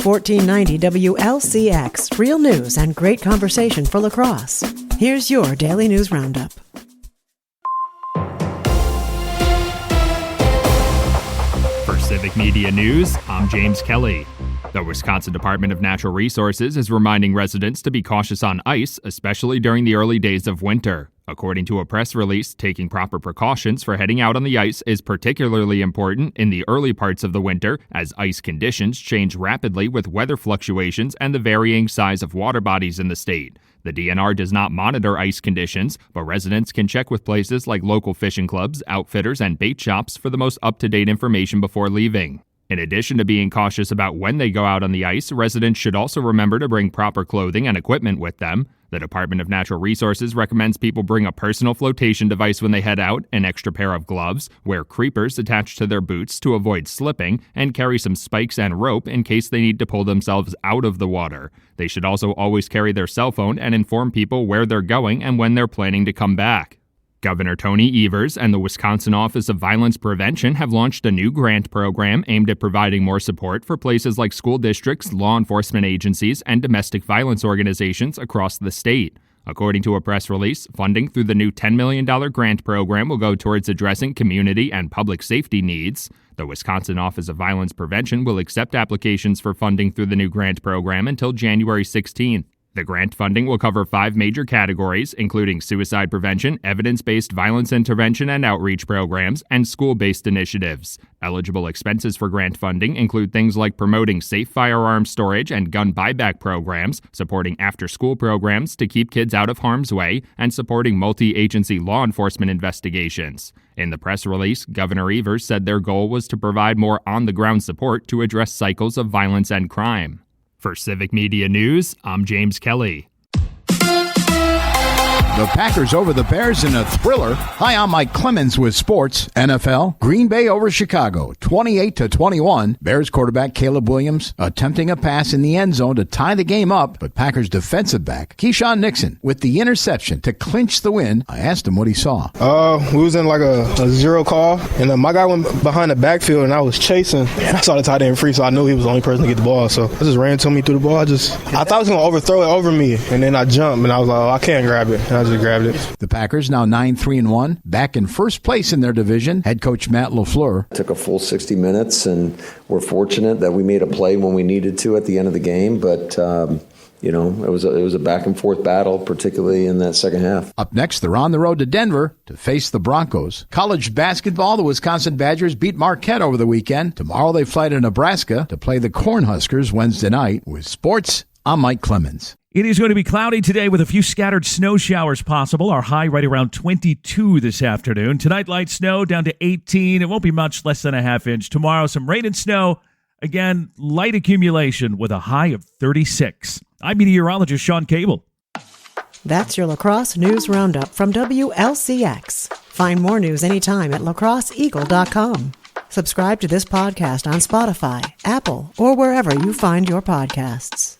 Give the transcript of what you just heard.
1490 WLCX, real news and great conversation for La Crosse. Here's your Daily News Roundup. For Civic Media News, I'm James Kelly. The Wisconsin Department of Natural Resources is reminding residents to be cautious on ice, especially during the early days of winter. According to a press release, taking proper precautions for heading out on the ice is particularly important in the early parts of the winter, as ice conditions change rapidly with weather fluctuations and the varying size of water bodies in the state. The DNR does not monitor ice conditions, but residents can check with places like local fishing clubs, outfitters, and bait shops for the most up-to-date information before leaving. In addition to being cautious about when they go out on the ice, residents should also remember to bring proper clothing and equipment with them. The Department of Natural Resources recommends people bring a personal flotation device when they head out, an extra pair of gloves, wear creepers attached to their boots to avoid slipping, and carry some spikes and rope in case they need to pull themselves out of the water. They should also always carry their cell phone and inform people where they're going and when they're planning to come back. Governor Tony Evers and the Wisconsin Office of Violence Prevention have launched a new grant program aimed at providing more support for places like school districts, law enforcement agencies, and domestic violence organizations across the state. According to a press release, funding through the new $10 million grant program will go towards addressing community and public safety needs. The Wisconsin Office of Violence Prevention will accept applications for funding through the new grant program until January 16th. The grant funding will cover 5 major categories, including suicide prevention, evidence-based violence intervention and outreach programs, and school-based initiatives. Eligible expenses for grant funding include things like promoting safe firearm storage and gun buyback programs, supporting after-school programs to keep kids out of harm's way, and supporting multi-agency law enforcement investigations. In the press release, Governor Evers said their goal was to provide more on-the-ground support to address cycles of violence and crime. For Civic Media News, I'm James Kelly. The Packers over the Bears in a thriller. Hi, I'm Mike Clemens with sports. NFL, Green Bay over Chicago, 28-21. Bears quarterback Caleb Williams attempting a pass in the end zone to tie the game up, but Packers defensive back Keyshawn Nixon with the interception to clinch the win. I asked him what he saw. We was in like a zero call, and my guy went behind the backfield, and I was chasing. And I saw the tight end free, so I knew he was the only person to get the ball. So I just ran to me through the ball. I thought he was going to overthrow it over me, and then I jumped, and I was like, oh, I can't grab it. And I just grabbed it. The Packers now 9-3-1, back in first place in their division. Head coach Matt LaFleur. Took a full 60 minutes, and we're fortunate that we made a play when we needed to at the end of the game. But it was a back and forth battle, particularly in that second half. Up next, they're on the road to Denver to face the Broncos. College basketball, the Wisconsin Badgers beat Marquette over the weekend. Tomorrow they fly to Nebraska to play the Cornhuskers Wednesday night. With sports, I'm Mike Clemens. It is going to be cloudy today with a few scattered snow showers possible. Our high right around 22 this afternoon. Tonight, light snow down to 18. It won't be much less than a half inch. Tomorrow, some rain and snow. Again, light accumulation with a high of 36. I'm meteorologist Sean Cable. That's your La Crosse News Roundup from WLCX. Find more news anytime at lacrosseeagle.com. Subscribe to this podcast on Spotify, Apple, or wherever you find your podcasts.